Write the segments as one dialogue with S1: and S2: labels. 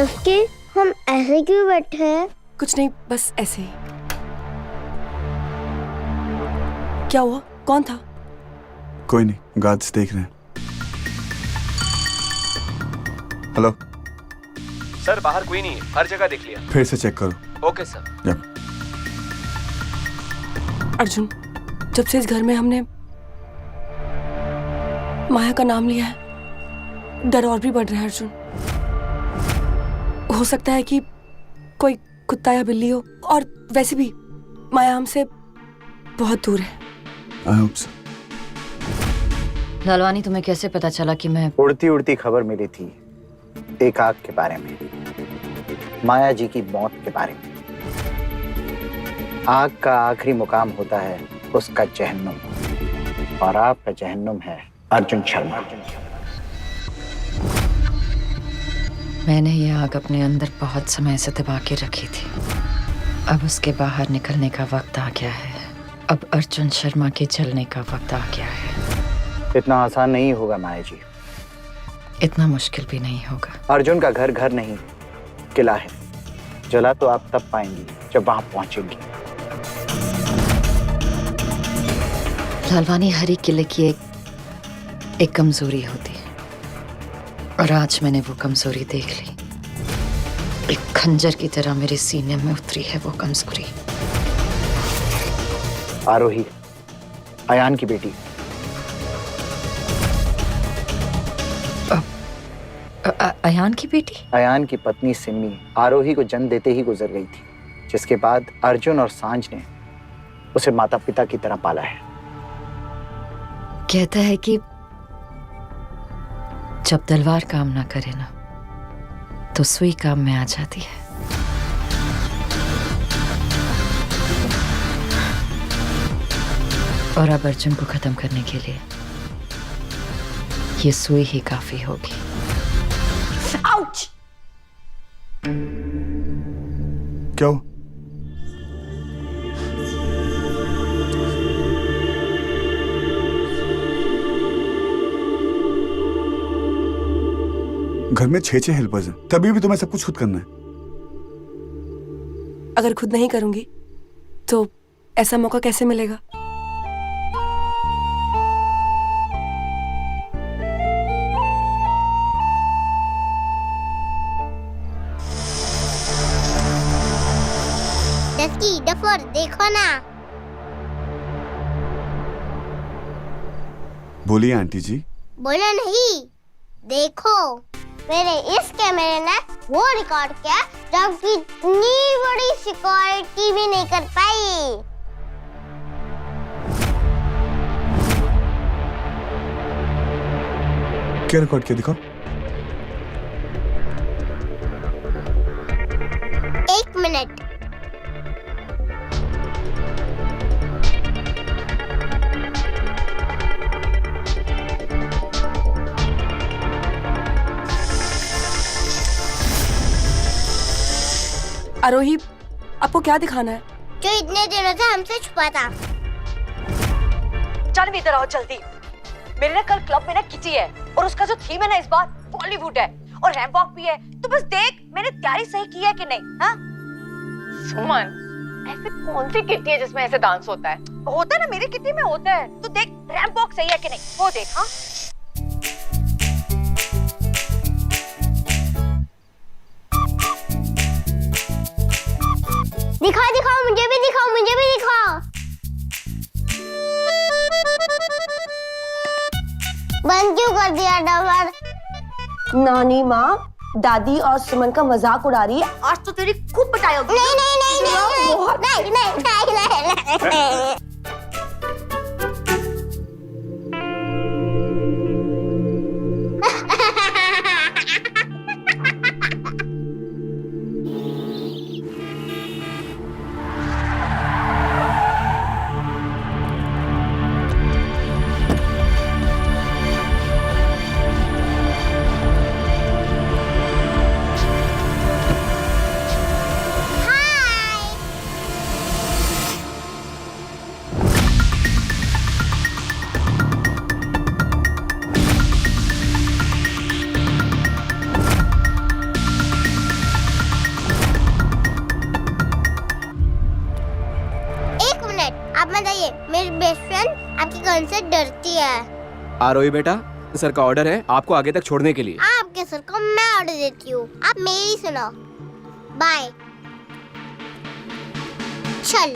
S1: Dusky, हम ऐसे क्यों बैठे हैं?
S2: कुछ नहीं, बस ऐसे ही। क्या हुआ? कौन था?
S3: कोई नहीं, गार्ड्स देख रहे हैं। हेलो
S4: सर, बाहर कोई नहीं है, हर जगह देख लिया।
S3: फिर से चेक करो।
S4: Okay sir.
S3: या।
S2: अर्जुन, जब से इस घर में हमने माया का नाम लिया है, डर और भी बढ़ रहा है अर्जुन। हो सकता है कि कोई कुत्ता या बिल्ली हो, और वैसे भी माया हमसे बहुत दूर है।
S3: I hope so.
S5: लालवानी, तुम्हें कैसे पता चला कि मैं?
S6: उड़ती उड़ती खबर मिली थी एक आग के बारे में, माया जी की मौत के बारे में। आग का आखिरी मुकाम होता है उसका जहन्नुम, और आपका जहन्नुम है अर्जुन शर्मा।
S5: मैंने ये आग अपने अंदर बहुत समय से दबा के रखी थी। अब उसके बाहर निकलने का वक्त आ गया है। अब अर्जुन शर्मा के जलने का वक्त आ गया है।
S6: इतना आसान नहीं होगा माया जी।
S5: इतना मुश्किल भी नहीं होगा।
S6: अर्जुन का घर घर नहीं, किला है। जला तो आप तब पाएंगी जब वहां पहुंचेंगी।
S5: लालवानी, हर एक किले की एक कमजोरी होती है, और आज मैंने वो कमजोरी देख ली। एक खंजर की तरह मेरे सीने में उतरी है वो कमजोरी।
S6: आरोही, अयान की बेटी।
S5: अयान की बेटी?
S6: अयान की पत्नी सिम्मी आरोही को जन्म देते ही गुजर गई थी, जिसके बाद अर्जुन और सांझ ने उसे माता पिता की तरह पाला है।
S5: कहता है कि जब तलवार काम ना करे ना, तो सुई काम में आ जाती है। और अब अर्जुन को खत्म करने के लिए ये सुई ही काफी होगी।
S2: आउच!
S3: क्या हो? घर में 6 हेल्पर्स हैं, तभी भी तुम्हें सब कुछ खुद करना है।
S2: अगर खुद नहीं करूंगी तो ऐसा मौका कैसे मिलेगा?
S1: डस्की, डफर, देखो ना।
S3: बोलिए आंटी जी।
S1: बोला नहीं, देखो। मेरे इस कैमरे ने वो रिकॉर्ड किया जबकि इतनी बड़ी सिक्योरिटी भी नहीं कर पाई।
S3: क्या रिकॉर्ड किया, दिखाओ।
S1: 1 मिनट।
S2: आरोही, आपको क्या दिखाना है?
S1: जो इतने दिनों से हमसे छुपा था।
S7: चल इधर आओ जल्दी। मेरे ना कल क्लब में ना किटी है, और उसका जो थीम है ना इस बार बॉलीवुड है, और रैंप वॉक भी है। तो बस देख मैंने तैयारी सही की है कि नहीं। हाँ
S8: सुमन, ऐसे कौन सी किटी है जिसमें ऐसे डांस होता है?
S7: होता है ना, मेरी किटी में होता है। तो देख रैंप वॉक सही है कि नहीं, वो देख। हाँ
S1: दिखाओ दिखाओ, मुझे भी दिखाओ, मुझे भी दिखाओ। बंद क्यों कर दिया डबर?
S2: नानी माँ दादी और सुमन का मजाक उड़ा रही है। आज तो तेरी खूब पिटाई होगी।
S1: नहीं नहीं नहीं नहीं नहीं नहीं नहीं नहीं नहीं। मुझसे डरती है।
S4: आरोही बेटा, सर का ऑर्डर है आपको आगे तक छोड़ने के लिए।
S1: आपके सर को मैं ऑर्डर देती हूँ, आप मेरी सुनो। बाय। चल।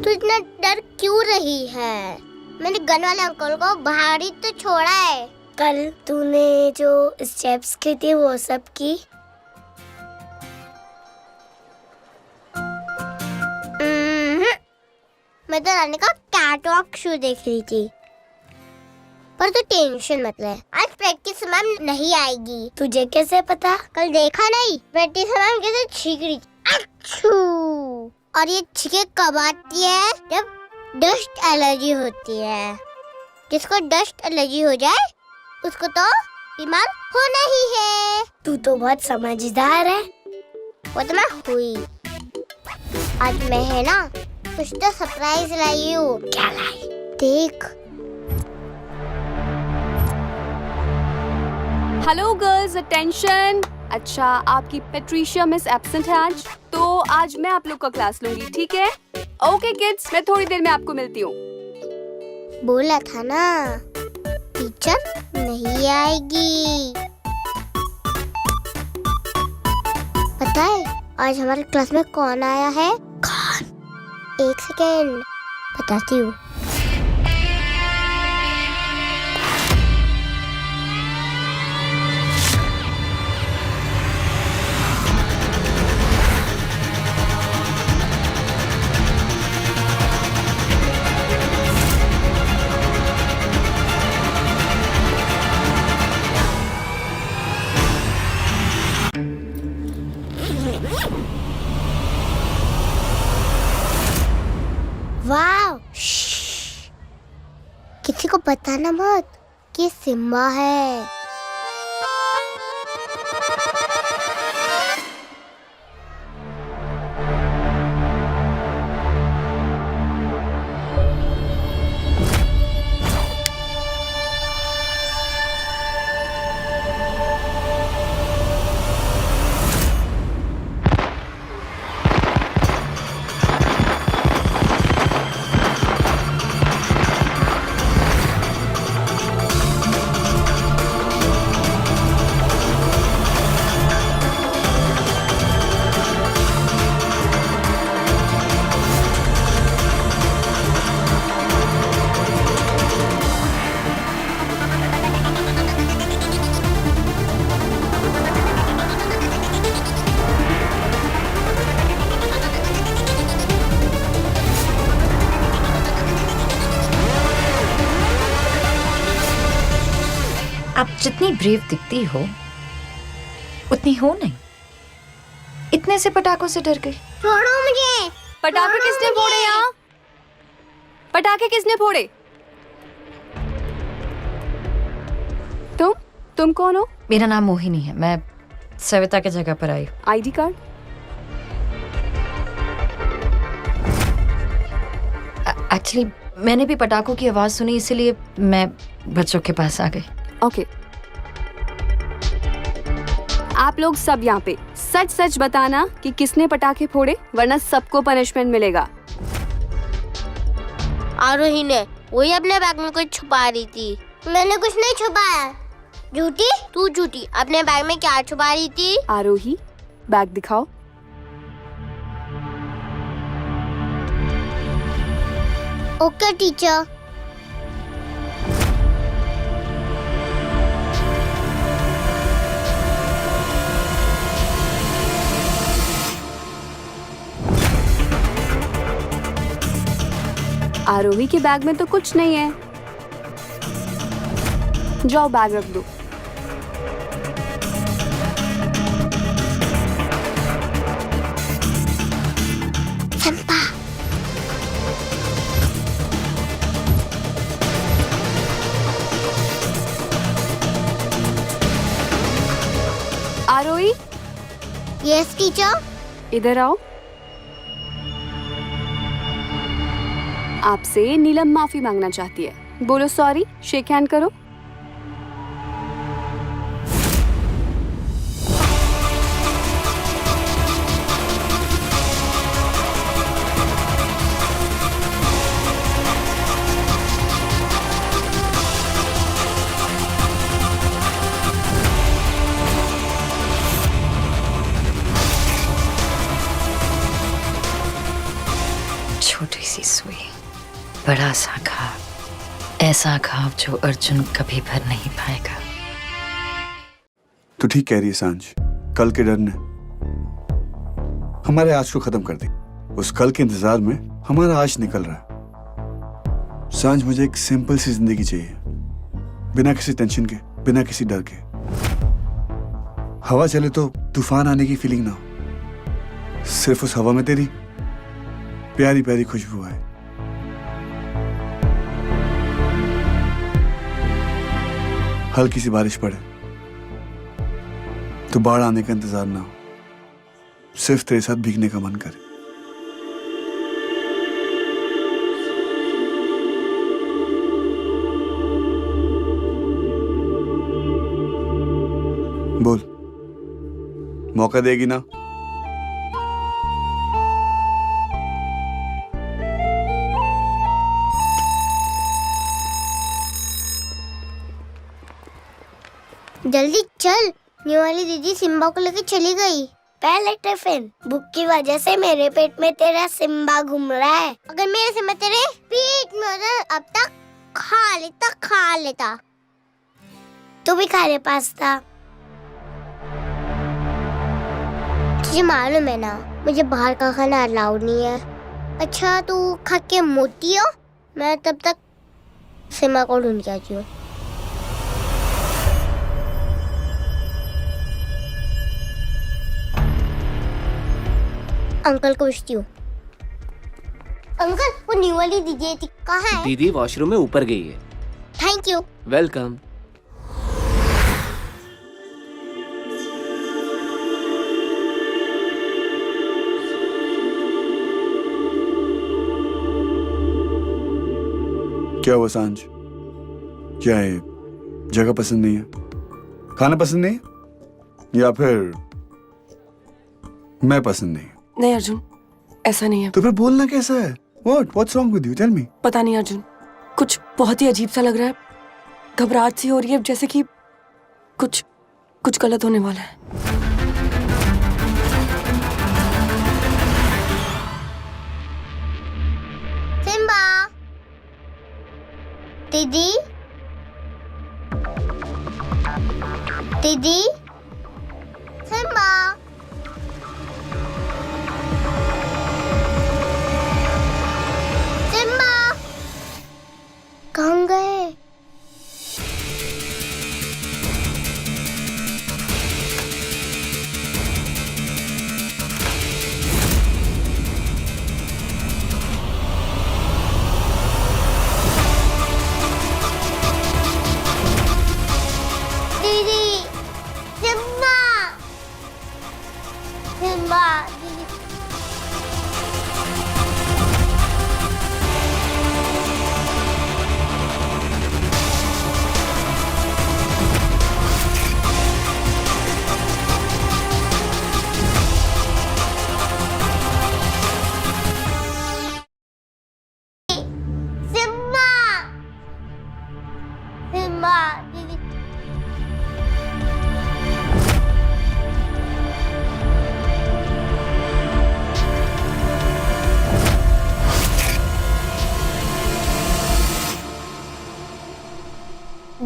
S1: तू इतना डर क्यों रही है? मैंने गन वाले अंकल को बाहर ही तो छोड़ा है। कल तूने जो स्टेप्स की थी वो सब की? मैं तो रानी का कैटवॉक शो देख रही थी। पर तू टेंशन मत ले, आज प्रैक्टिस मैम नहीं आएगी। तुझे कैसे पता? कल देखा नहीं प्रैक्टिस मैम कैसे छींक रही थी। अच्छू। और ये छींके कब आती है? जब डस्ट एलर्जी होती है। जिसको डस्ट एलर्जी हो जाए उसको तो बीमार होना ही है। तू तो बहुत समझदार है। वो तो मैं हुई। आज मैं है ना कुछ तो सरप्राइज लाई हूँ। क्या लाई? देख।
S9: Hello girls, attention. अच्छा, आपकी पेट्रिशिया मिस एब्सेंट है आज, तो आज मैं आप लोग का क्लास लूंगी, ठीक है? ओके किड्स, मैं थोड़ी देर में आपको मिलती हूँ।
S1: बोला था ना टीचर नहीं आएगी। पता है आज हमारे क्लास में कौन आया है? कौन? एक सेकेंड बताती हूँ। वाव! किसी को बताना मत कि सिम्बा है।
S5: आप जितनी ब्रेव दिखती हो उतनी हो नहीं। इतने से पटाखों से डर गई।
S1: छोड़ो मुझे।
S9: पटाखे किसने फोड़े यहाँ? पटाखे किसने फोड़े? तुम कौन हो?
S5: मेरा नाम मोहिनी है, मैं सविता की जगह पर आई।
S9: ID card?
S5: एक्चुअली मैंने भी पटाखों की आवाज सुनी, इसीलिए मैं बच्चों के पास आ गई।
S9: ओके। आप लोग सब यहाँ पे सच सच बताना कि किसने पटाखे फोड़े, वरना सबको पनिशमेंट मिलेगा।
S1: आरोही ने, वही अपने बैग में कुछ छुपा रही थी। मैंने कुछ नहीं छुपाया। झूठी? तू झूठी। अपने बैग में क्या छुपा रही थी?
S9: आरोही, बैग दिखाओ।
S1: Okay teacher.
S9: आरोही के बैग में तो कुछ नहीं है। जाओ बैग रख दो।
S1: चंपा।
S9: आरोही,
S1: यस टीचर।
S9: इधर आओ। आपसे नीलम माफी मांगना चाहती है। बोलो सॉरी, शेक हैंड करो।
S5: छोटी सी सुई, बड़ा सा घाव, ऐसा घाव जो अर्जुन कभी भर नहीं पाएगा।
S3: तो ठीक कह रही है सांझ, कल के डर ने हमारे आज को खत्म कर दी। उस कल के इंतजार में हमारा आज निकल रहा है। सांझ, मुझे एक सिंपल सी जिंदगी चाहिए, बिना किसी टेंशन के, बिना किसी डर के। हवा चले तो तूफान आने की फीलिंग ना हो, सिर्फ उस हवा में तेरी प्यारी प्यारी खुशबू आए। हल्की सी बारिश पड़े तो बाढ़ आने का इंतजार ना हो, सिर्फ तेरे साथ भीगने का मन करे। बोल, मौका देगी ना?
S1: जल्दी चल, ये वाली दीदी सिम्बा को लेके चली गई। पहले टिफिन, भूख की वजह से मेरे पेट में तेरा सिम्बा घूम रहा है। अगर मेरे सिम्बा तेरे पेट में होता अब तक खा लेता। तू भी खा ले पास्ता। तुझे मालूम है ना, मुझे बाहर का खाना अलाउड नहीं है। अच्छा, तू खा के मोटी हो, मैं तब तक सिम्बा को ढूंढ के आती हूँ। अंकल को पूछती हूँ। अंकल, वो न्यू वाली दीदी थी, कहाँ है?
S4: दीदी वॉशरूम में ऊपर गई है।
S1: Thank you.
S4: वेलकम।
S3: क्या हुआ सांझ? क्या है, जगह पसंद नहीं है, खाना पसंद नहीं है, या फिर मैं पसंद नहीं?
S2: नहीं अर्जुन, ऐसा नहीं है।
S3: तो फिर बोलना कैसा है? What's wrong with you? Tell me.
S2: पता नहीं अर्जुन, कुछ बहुत ही अजीब सा लग रहा है। घबराहट सी हो रही है, जैसे कि कुछ गलत होने वाला है।
S1: सिम्बा, दीदी, दीदी, सिम्बा, सिम्बा, कहाँ गए? दीदी, सिम्बा, सिम्बा, दीदी। सिम्बा, सिम्बा, दीदी।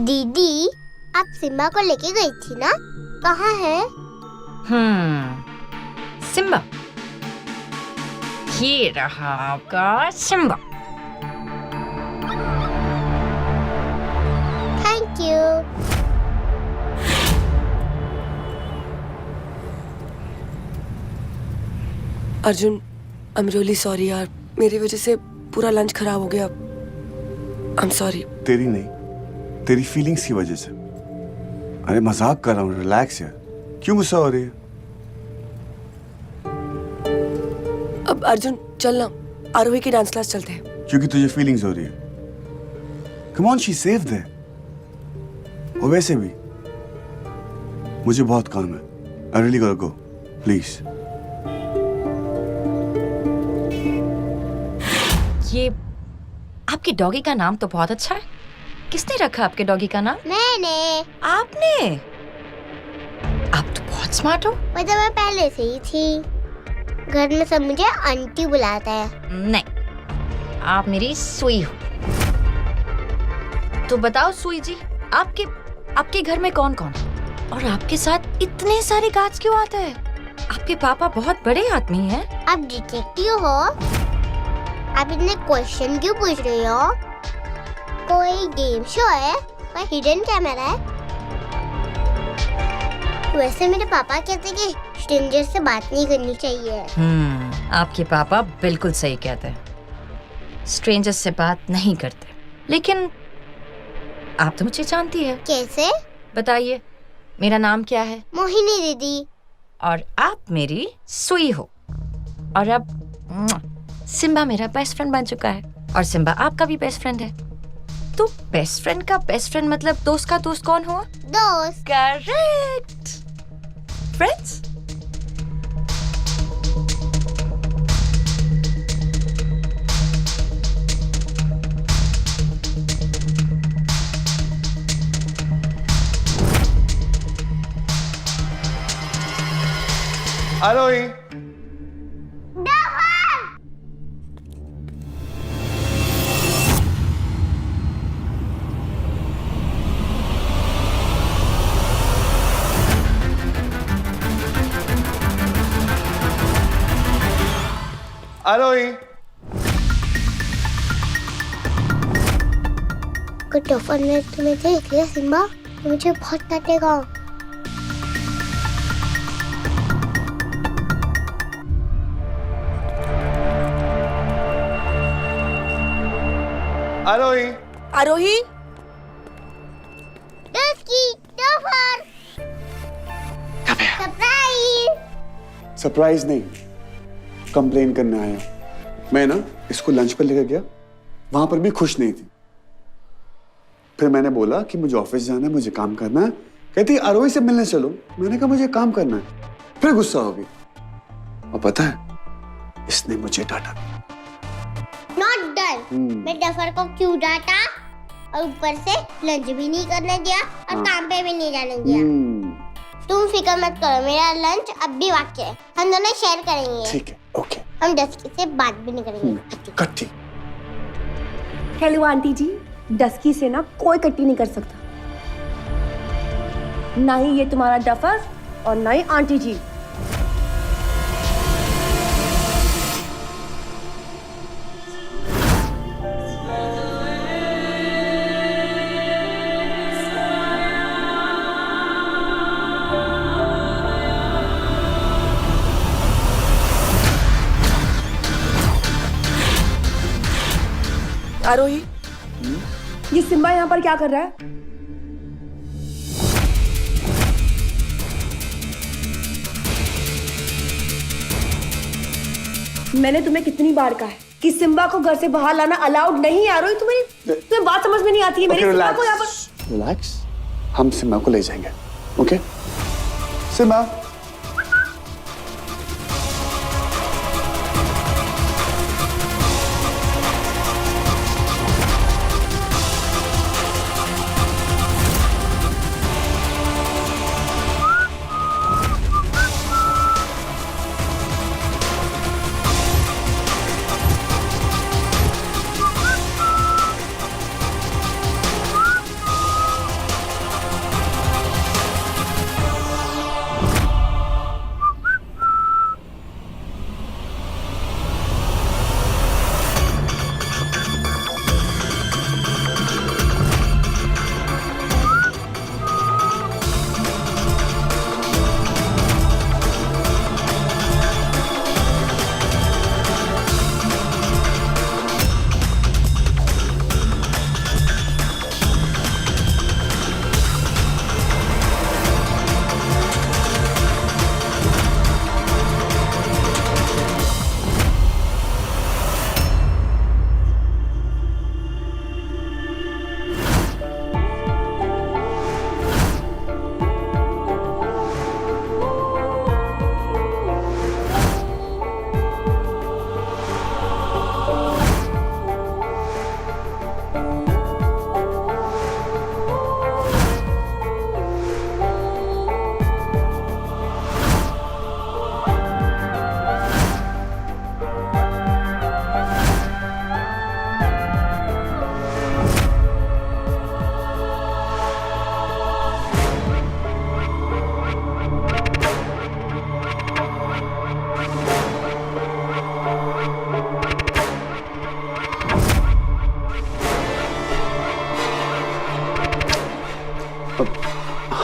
S1: दीदी, आप सिम्बा को लेके गई थी ना, कहाँ है?
S5: सिम्बा, ये रहा आपका Simba.
S1: Thank you.
S2: Arjun, I am really sorry यार, मेरी वजह से पूरा लंच खराब हो गया। I am sorry.
S3: तेरी नहीं, तेरी फीलिंग्स की वजह से। अरे मजाक कर रहा हूँ, रिलैक्स यार, क्यों गुस्सा हो रही है?
S2: अब अर्जुन चल ना, आरोही की डांस क्लास चलते हैं।
S3: क्योंकि तुझे फीलिंग्स हो रही है। कम ऑन, शी सेव्ड है। और वैसे भी मुझे बहुत काम है। I really got to go, please.
S5: ये आपकी डॉगी का नाम तो बहुत अच्छा है। किसने रखा आपके डॉगी का नाम?
S1: मैंने।
S5: आपने? आप तो बहुत स्मार्ट हो।
S1: मतलब मैं पहले से ही थी। घर में सब मुझे आंटी बुलाता है।
S5: नहीं, आप मेरी सुई हो। तो बताओ सुई जी, आपके घर में कौन कौन है? और आपके साथ इतने सारे गार्ड्स क्यों आते हैं? आपके पापा बहुत बड़े आदमी हैं।
S1: आप डिटेक्टिव हो? आप इतने क्वेश्चन क्यों पूछ रही हो? कोई गेम शो है? कोई हिडन कैमरा है? वैसे मेरे पापा कहते हैं कि स्ट्रेंजर से बात नहीं करनी चाहिए।
S5: आपके पापा बिल्कुल सही कहते हैं, स्ट्रेंजर्स से बात नहीं करते। लेकिन आप तो मुझे जानती है।
S1: कैसे?
S5: बताइए, मेरा नाम क्या है?
S1: मोहिनी दीदी।
S5: और आप मेरी सुई हो। और अब सिम्बा मेरा बेस्ट फ्रेंड बन चुका है, और सिम्बा आपका भी बेस्ट फ्रेंड है। तो बेस्ट फ्रेंड का बेस्ट फ्रेंड मतलब दोस्त का दोस्त कौन हुआ?
S1: दोस्त।
S5: करेक्ट। फ्रेंड्स।
S3: आरोही, आरोही,
S1: कुछ टोफन में तुम्हें देख लिया सिम्बा, तो मुझे बहुत काटेगा।
S3: आरोही,
S2: आरोही,
S1: सरप्राइज।
S3: सरप्राइज नहीं, कंप्लेन करने आया। मैं ना इसको लंच पर लेकर गया, वहां पर भी खुश नहीं थी। फिर मैंने बोला कि मुझे ऑफिस जाना है, मुझे काम करना है। कहती आरोही से मिलने चलो। मैंने कहा मुझे काम करना है। फिर गुस्सा हो गई, और पता है इसने मुझे डांटा।
S1: Not done. मैं डफर को क्यों डांटा? और ऊपर से लंच भी नहीं करने दिया और काम पे भी नहीं जाने दिया। तुम फिक्र मत करो, मेरा लंच अब भी बाकी है, हम दोनों शेयर करेंगे।
S3: ठीक है, ओके।
S1: हम डस्की से बात भी नहीं करेंगे।
S3: कट्टी।
S10: हेलो आंटी जी, डस्की से ना कोई कट्टी नहीं कर सकता, ना ही ये तुम्हारा डफर और ना ही आंटी जी।
S2: आरोही,
S10: ये सिम्बा यहाँ पर क्या कर रहा है? मैंने तुम्हें कितनी बार कहा है कि सिम्बा को घर से बाहर लाना अलाउड नहीं है। आरोही, तुम्हें बात समझ में नहीं आती है। मेरी सिम्बा को यहाँ पर
S3: रिलैक्स, हम सिम्बा को ले जाएंगे। Okay Simba.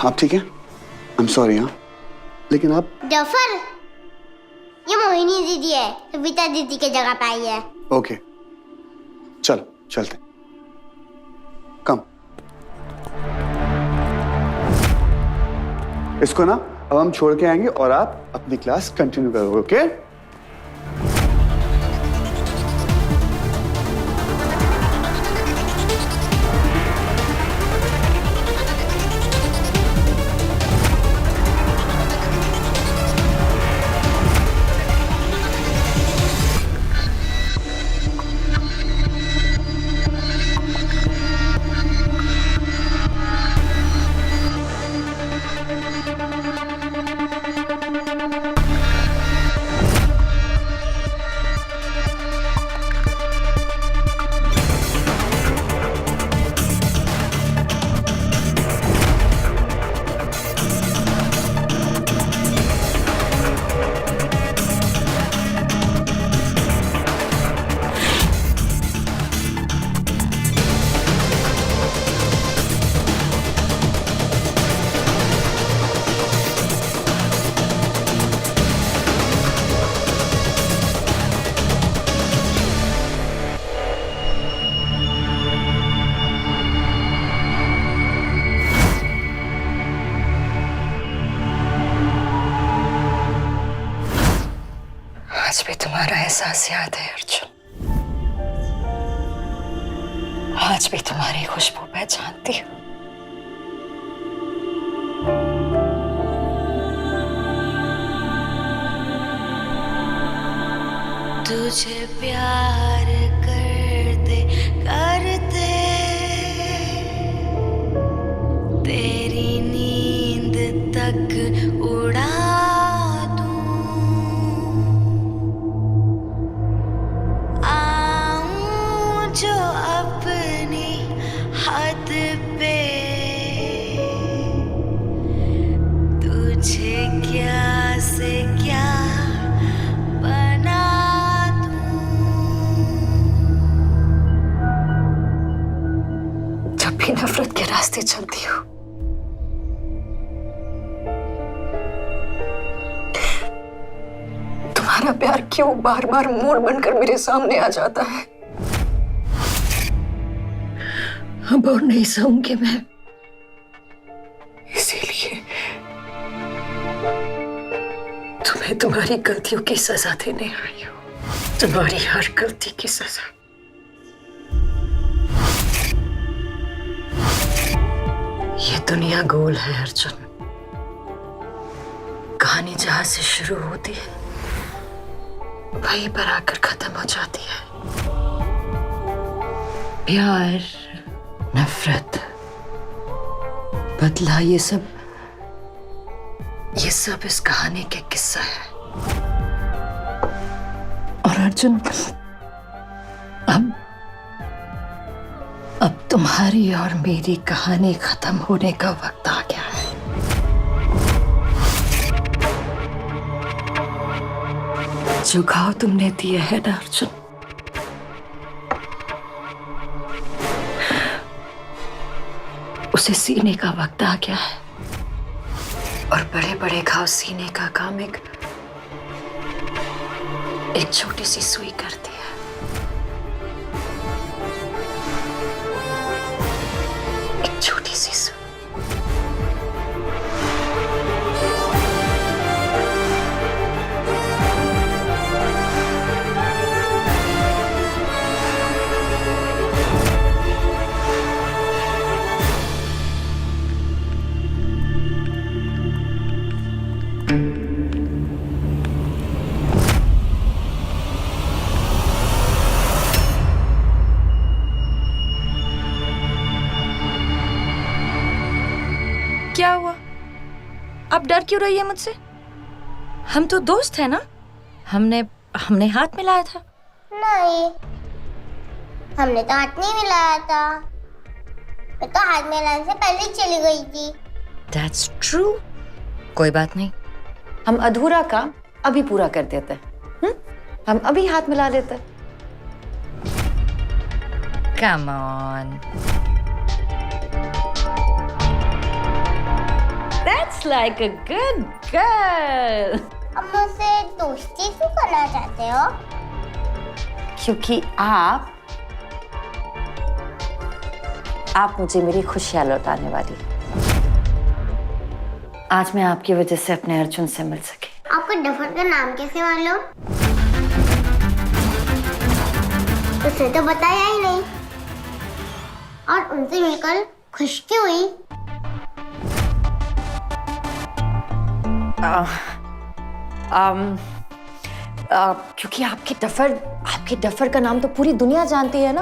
S3: आप ठीक है? I am sorry. हाँ, लेकिन आप
S1: जफर, ये मोहिनी दीदी है, सविता दीदी की जगह पे आई है।
S3: ओके, चलो चलते। कम। इसको ना अब हम छोड़ के आएंगे और आप अपनी क्लास कंटिन्यू करोगे। ओके?
S5: आज भी तुम्हारा एहसास याद है अर्जुन। आज भी तुम्हारी खुशबू पहचानती हूँ।
S11: तुझे प्यार करते करते तेरी नींद तक उड़ा जो अपनी हद पे तुझे क्या से क्या बना दूं।
S5: जब भी नफरत के रास्ते चलती हूँ, तुम्हारा प्यार क्यों बार बार मोड़ बनकर मेरे सामने आ जाता है। अब और नहीं सहूंगी मैं, इसीलिए तुम्हें तुम्हारी गलतियों की सजा देने आई हूं। तुम्हारी हर गलती की सजा। ये दुनिया गोल है अर्जुन। कहानी जहां से शुरू होती है वहीं पर आकर खत्म हो जाती है। प्यार, नफरत, बदला, ये सब इस कहानी के किस्सा है। और अर्जुन, अब तुम्हारी और मेरी कहानी खत्म होने का वक्त आ गया है। जो घाव तुमने दिया है ना अर्जुन, उसे सीने का वक्त आ गया है। और बड़े बड़े घाव सीने का काम एक छोटी सी सुई करती है। एक छोटी सी सुई।
S7: क्या हुआ? आप डर क्यों रही है मुझसे? हम तो दोस्त हैं ना? हमने हाथ मिलाया था।
S1: नहीं, हमने तो हाथ नहीं मिलाया था। मैं तो हाथ मिलाने से पहले ही चली गई थी।
S5: That's true। कोई बात नहीं, हम अधूरा काम अभी पूरा कर देते हैं। हम अभी हाथ मिला लेते हैं। Come on। That's like a good girl.
S1: अब मुझसे दोस्ती क्यों करना चाहते हो?
S5: क्योंकि आप मुझे मेरी खुशियां लौटाने वाली हैं। आज मैं आपकी वजह से अपने अर्जुन से मिल सकी।
S1: आपको डफर का नाम कैसे मालूम? उसने तो बताया ही नहीं। और उनसे मिलकर खुश क्यों हुई?
S5: क्योंकि आपके डफर का नाम तो पूरी दुनिया जानती है ना।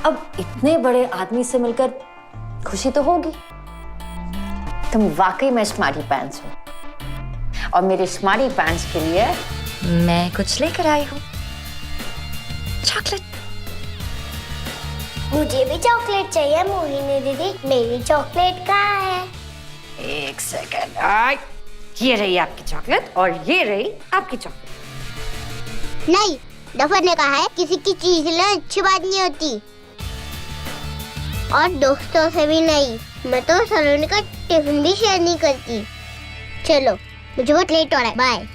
S5: अब इतने बड़े आदमी से मिलकर खुशी तो होगी। तुम वाकई में स्मार्टी पैंट्स हो, और मेरे स्मार्टी पैंट्स के लिए मैं कुछ लेकर आई हूँ। चॉकलेट।
S1: मुझे भी चॉकलेट चाहिए मोहिनी दीदी। मेरी चॉकलेट कहाँ है?
S5: एक सेकंड। ये रही आपकी चॉकलेट और ये रही आपकी चॉकलेट।
S1: नहीं, डफर ने कहा है किसी की चीज लेना अच्छी बात नहीं होती, और दोस्तों से भी नहीं। मैं तो सलोनी का टिफिन भी शेयर नहीं करती। चलो, मुझे बहुत लेट हो रहा है। बाय।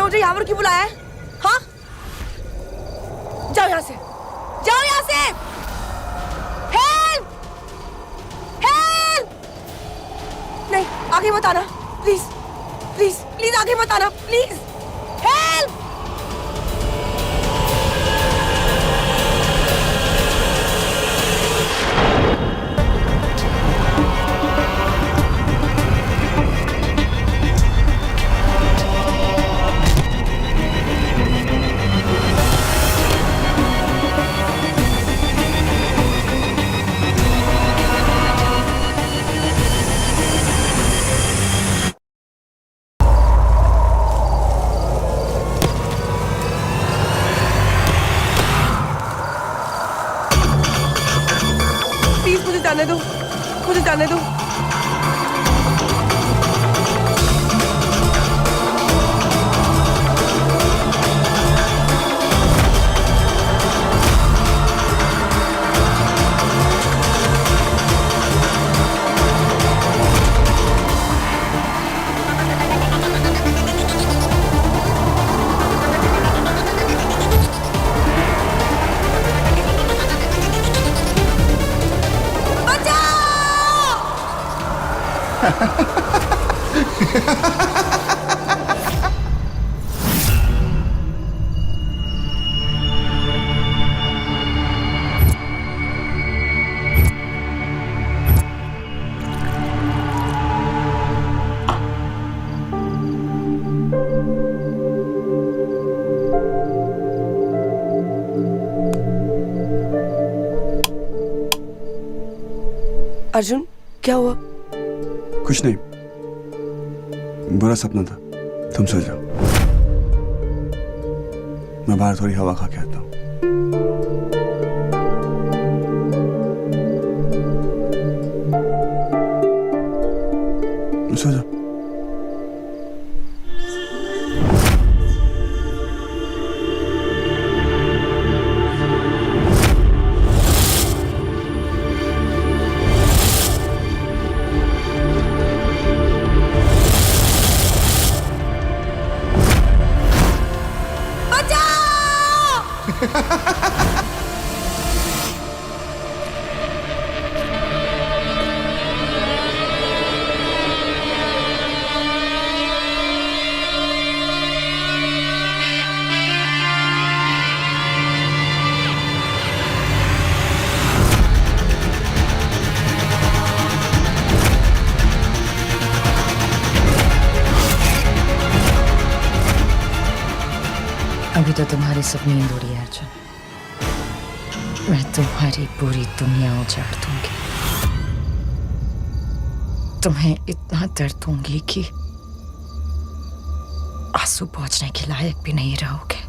S10: मुझे यहाँ पर क्यों बुलाया है? हाँ? जाओ यहाँ से, जाओ यहाँ से। हेल्प! हेल्प! नहीं, आगे मत आना, प्लीज, प्लीज, प्लीज आगे मत आना, प्लीज। हेल्प! जाने दो, मुझे जाने दो।
S2: अर्जुन क्या हुआ?
S3: कुछ नहीं, बुरा सपना था। तुम सो जाओ, मैं बाहर थोड़ी हवा खा के आता हूँ। सो जाओ।
S5: अभी तो तुम्हारी सब नींद उड़ी है अर्जुन। मैं तुम्हारी पूरी दुनिया उजाड़ दूंगी। तुम्हें इतना दर्द दूंगी कि आंसू पहुंचने के लायक भी नहीं रहोगे।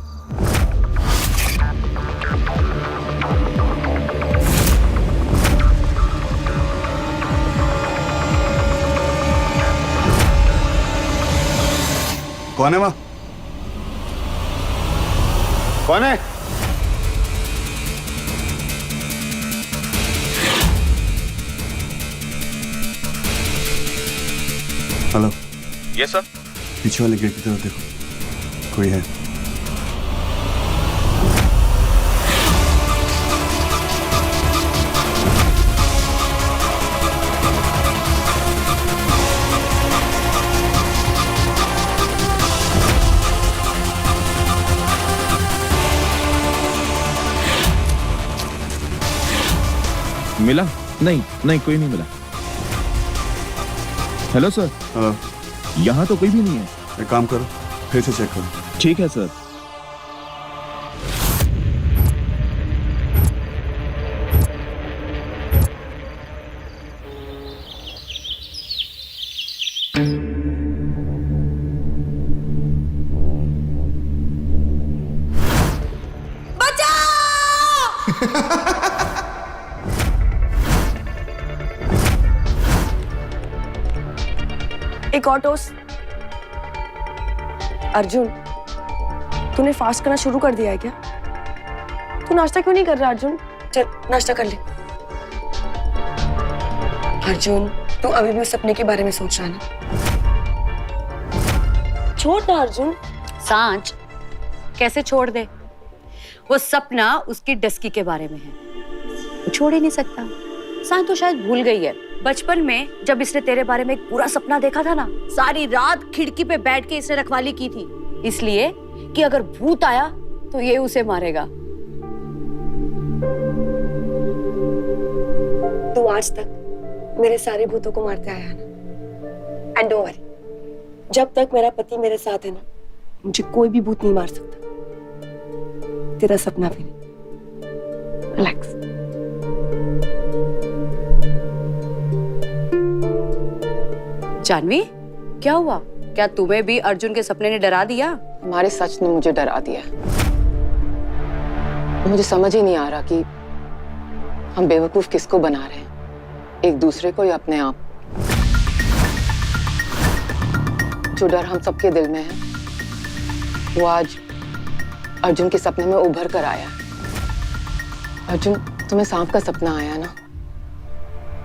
S3: कौन है वहाँ? कौन है? हेलो।
S4: Yes sir.
S3: पीछे वाले गेट की तरफ देखो, कोई है?
S4: मिला? नहीं कोई नहीं मिला। Hello sir.
S3: हेलो।
S4: यहाँ तो कोई भी नहीं है।
S3: एक काम करो, फिर से चेक करो।
S4: ठीक है सर।
S10: एक और टोस्ट। अर्जुन, तूने फास्ट करना शुरू कर दिया है क्या? तू नाश्ता क्यों नहीं कर रहा अर्जुन? चल नाश्ता कर ले। अर्जुन, तू अभी भी उस सपने के बारे में सोच रहा है ना? छोड़ ना अर्जुन।
S7: सांझ कैसे छोड़ दे? वो सपना उसकी डस्की के बारे में है, वो छोड़ ही नहीं सकता। सांझ तो शायद भूल गई है बचपन में जब इसने तेरे बारे में एक पूरा सपना देखा था ना, सारी रात खिड़की पे बैठ के इसने रखवाली की थी, इसलिए कि अगर भूत आया तो ये उसे मारेगा।
S10: तू आज तक मेरे सारे भूतों को मारते आया है ना? एंड डोंट वरी, जब तक मेरा पति मेरे साथ है ना, मुझे कोई भी भूत नहीं मार सकता। तेरा सपना भी नहीं। रिलैक्स।
S7: जानवी, क्या हुआ? क्या तुम्हें भी अर्जुन के सपने ने डरा दिया?
S12: हमारे सच ने मुझे डरा दिया। मुझे समझ ही नहीं आ रहा कि हम बेवकूफ किसको बना रहे हैं, एक दूसरे को या अपने आप। जो डर हम सबके दिल में है वो आज अर्जुन के सपने में उभर कर आया। अर्जुन, तुम्हें सांप का सपना आया ना?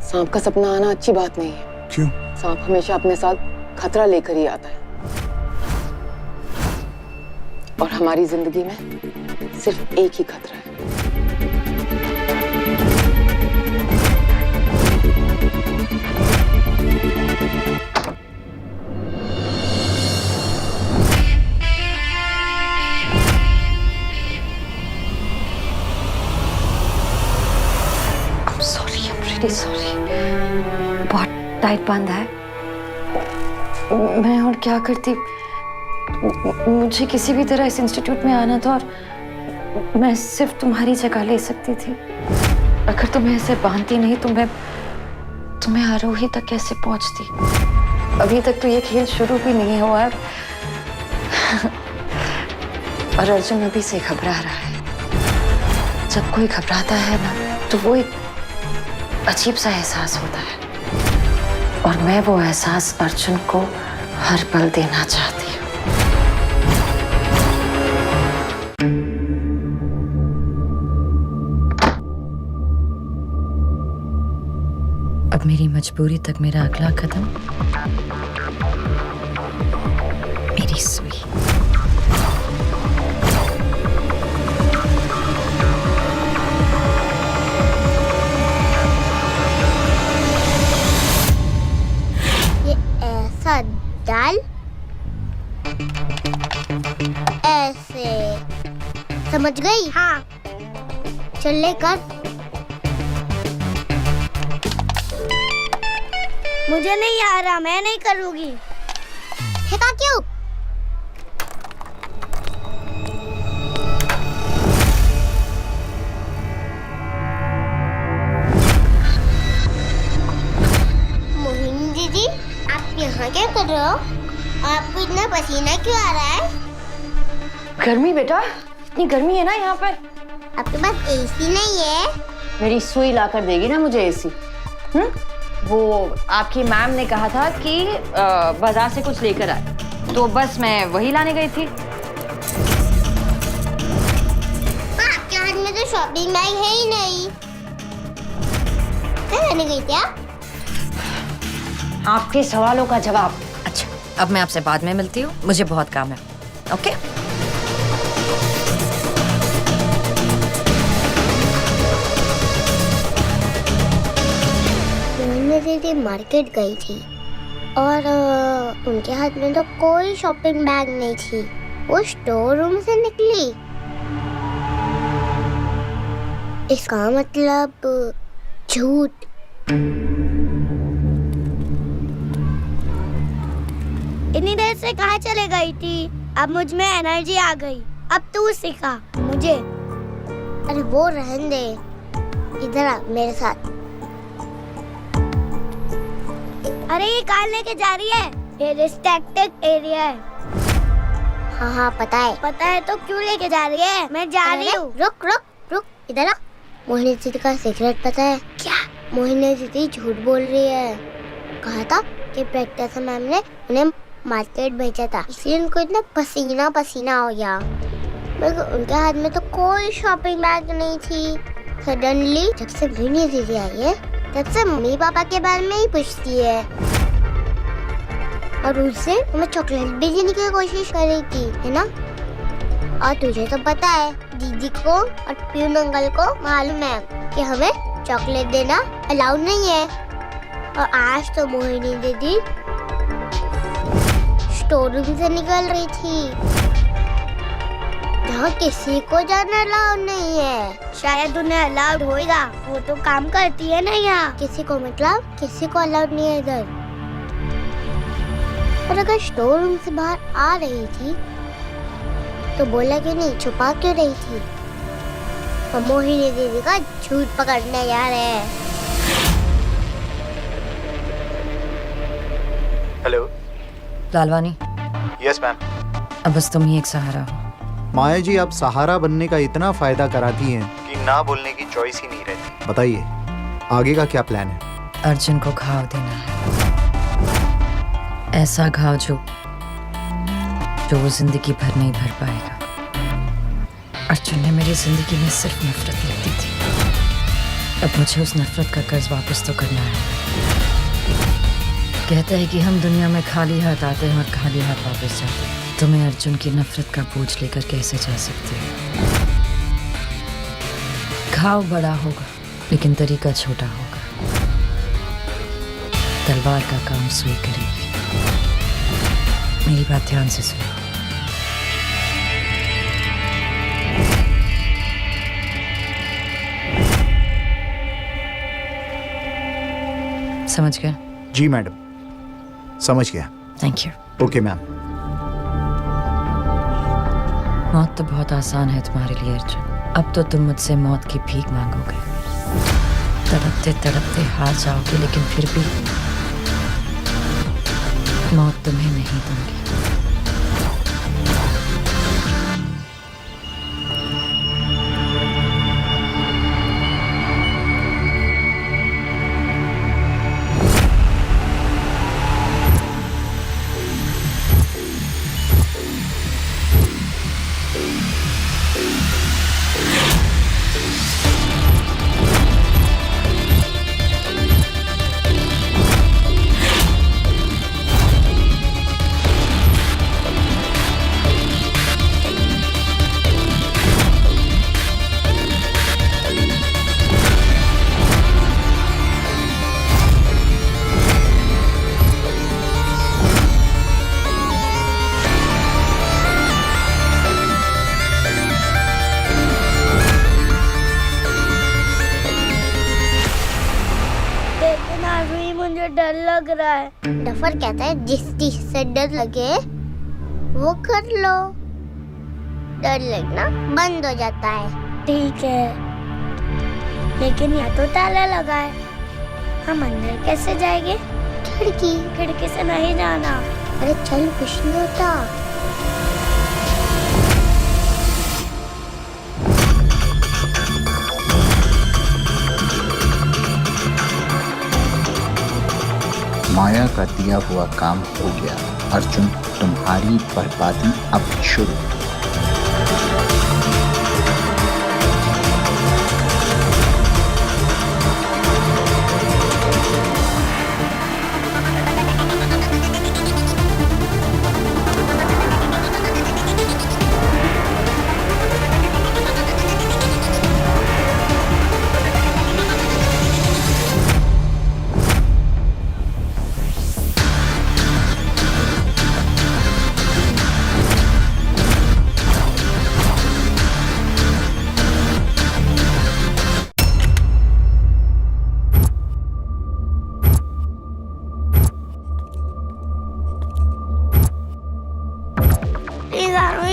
S12: सांप का सपना आना अच्छी बात नहीं है।
S3: क्यों?
S12: सांप हमेशा अपने साथ खतरा लेकर ही आता है, और हमारी जिंदगी में सिर्फ एक ही खतरा है।
S5: रियली सॉरी, बहुत टाइट बांधा है। मैं और क्या करती, मुझे किसी भी तरह इस इंस्टीट्यूट में आना था और मैं सिर्फ तुम्हारी जगह ले सकती थी। अगर तुम्हें ऐसे बांधती नहीं तो मैं तुम्हें आरोही तक कैसे पहुंचती? अभी तक तो ये खेल शुरू भी नहीं हुआ है और अर्जुन अभी से घबरा रहा है। जब कोई घबराता है ना तो वो एक अजीब सा एहसास होता है और मैं वो एहसास अर्जुन को हर पल देना चाहती हूँ। अब मेरी मजबूरी तक मेरा अगला कदम मेरी सुई।
S1: डाल ऐसे, समझ गई? हाँ, चल ले कर। मुझे नहीं आ रहा, मैं नहीं करूँगी। फेंका क्यों? मोहिनी दीदी, आप यहाँ क्या कर रहे हो? आपको इतना पसीना क्यों आ रहा है?
S5: गर्मी बेटा, इतनी गर्मी है ना यहाँ पर।
S1: आपके पास एसी नहीं है?
S5: मेरी सुई ला कर देगी ना मुझे एसी। वो आपकी मैम ने कहा था कि बाजार से कुछ लेकर आए, तो बस मैं वही लाने गई थी।
S1: आपके हाथ में तो शॉपिंग बैग है ही नहीं। क्या लाने गई थी आप?
S5: आपके सवालों का जवाब। अच्छा, अब मैं आपसे बाद में मिलती हूँ, मुझे बहुत काम है। ओके?
S1: मोहिनी दीदी मार्केट गई थी और उनके हाथ में तो कोई शॉपिंग बैग नहीं थी। वो स्टोर रूम से निकली। इसका मतलब झूठ। इतनी देर से कहाँ चले गई थी? अब मुझ में एनर्जी आ गई। अब तू सिखा मुझे। अरे वो रहने दे, इधर आ मेरे साथ। अरे ये कहाँ लेके जा रही है? ये रिस्ट्रिक्टेड एरिया है। हाँ हाँ पता है। पता है तो क्यों लेके जा रही है? मैं जा रही हूँ। रुक रुक रुक, इधर आ। मोहिनी दीदी का सीक्रेट पता है क्या? मोहिनी दीदी झूठ बोल रही है। कहा था कि प्रैक्टिस मैम ने उन्हें मार्केट भेजा था, इसलिए उनको इतना पसीना पसीना हो गया। मगर उनके हाथ में तो कोई शॉपिंग बैग नहीं थी। सडनली जब से मोहिनी दीदी आई है तब से मम्मी पापा के बारे में ही पूछती है और उससे हमें चॉकलेट भी देने की कोशिश करेगी, है ना? और तुझे तो पता है दीदी को और प्यून अंकल को मालूम है कि हमें चॉकलेट देना अलाउड नहीं है। और आज तो मोहिनी दीदी स्टोर रूम से निकल रही थी जहाँ किसी को जाना अलाउड नहीं है। शायद उन्हें अलाउड होगा, वो तो काम करती है ना यहाँ। किसी को मतलब किसी को अलाउड नहीं है इधर। और अगर स्टोर रूम से बाहर आ रही थी तो बोला क्यों नहीं, छुपा क्यों रही थी? और मोहिनी दीदी का झूठ पकड़ने जा रहे हैं।
S6: हेलो
S5: लालवानी।
S6: Yes ma'am.
S5: अब बस तुम ही एक सहारा हो।
S6: माया जी, आप सहारा बनने का इतना फायदा कराती हैं कि ना बोलने की चॉइस ही नहीं रहती। बताइए आगे का क्या प्लान है?
S5: अर्जुन को घाव देना है, ऐसा घाव जो वो जिंदगी भर नहीं भर पाएगा। अर्जुन ने मेरी जिंदगी में सिर्फ नफरत लिख दी थी। अब मुझे उस नफरत का कर्ज वापस तो करना है। कहते हैं कि हम दुनिया में खाली हाथ आते हैं और खाली हाथ वापस जाते हैं। तो मैं अर्जुन की नफरत का बोझ लेकर कैसे जा सकती हूँ? घाव बड़ा होगा लेकिन तरीका छोटा होगा। तलवार का काम सुई करेगी। मेरी बात ध्यान से सुनो। समझ गए?
S6: जी मैडम, समझ गया।
S5: Thank you.
S6: Okay ma'am.
S5: मौत तो बहुत आसान है तुम्हारे लिए अर्जुन। अब तो तुम मुझसे मौत की भीख मांगोगे, तड़पते तड़पते हार जाओगे, लेकिन फिर भी मौत तुम्हें नहीं दूंगी।
S1: मुझे डर लग रहा है। डफर कहता है जिस चीज से डर लगे वो कर लो, डर लगना बंद हो जाता है। ठीक है, लेकिन यहाँ तो ताला लगा है, हम अंदर कैसे जाएंगे? खिड़की से नहीं जाना। अरे चल, कुछ नहीं होता।
S6: माया का दिया हुआ काम हो गया। अर्जुन, तुम्हारी बर्बादी अब शुरू।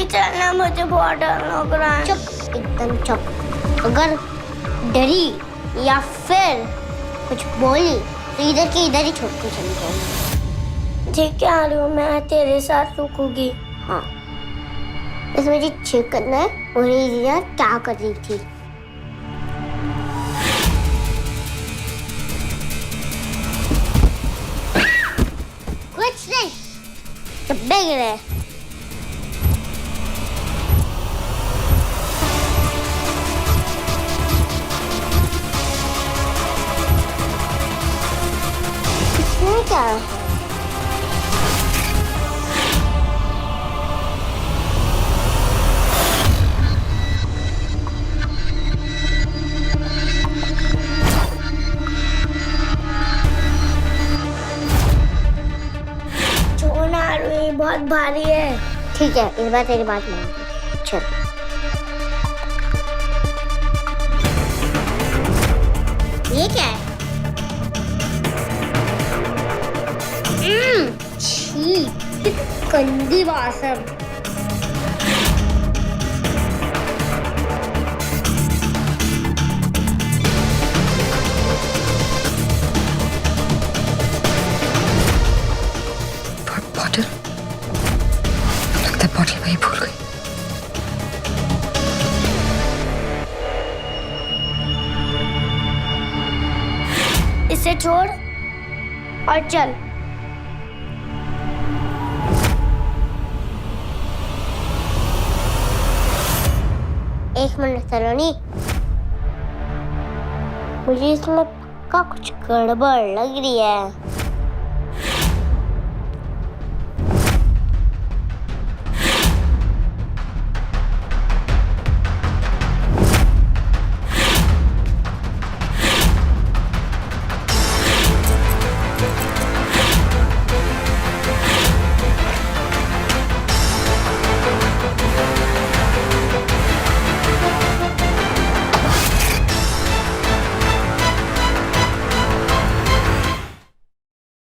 S1: चलना, मुझे बहुत डर लग रहा है। चुप, एकदम चुप। अगर डरी या फिर कुछ बोली तो इधर के इधर ही छोड़ के चली जाऊंगी। ठीक है आलू, मैं तेरे साथ रुकूंगी। हाँ, बस मुझे चेक करना है उन्हें क्या कर रही थी। कुछ नहीं, डब्बे गिरे। क्या है? छोड़ना, बहुत भारी है। ठीक है, इस बार तेरी बात मान। चल। ये क्या है? छी, गंदी वासन।
S5: बॉटल, लगता है बॉटल वही भूल गई।
S1: इसे छोड़ और चल। एक मिनट सलोनी, मुझे इसमें पक्का कुछ गड़बड़ लग रही है।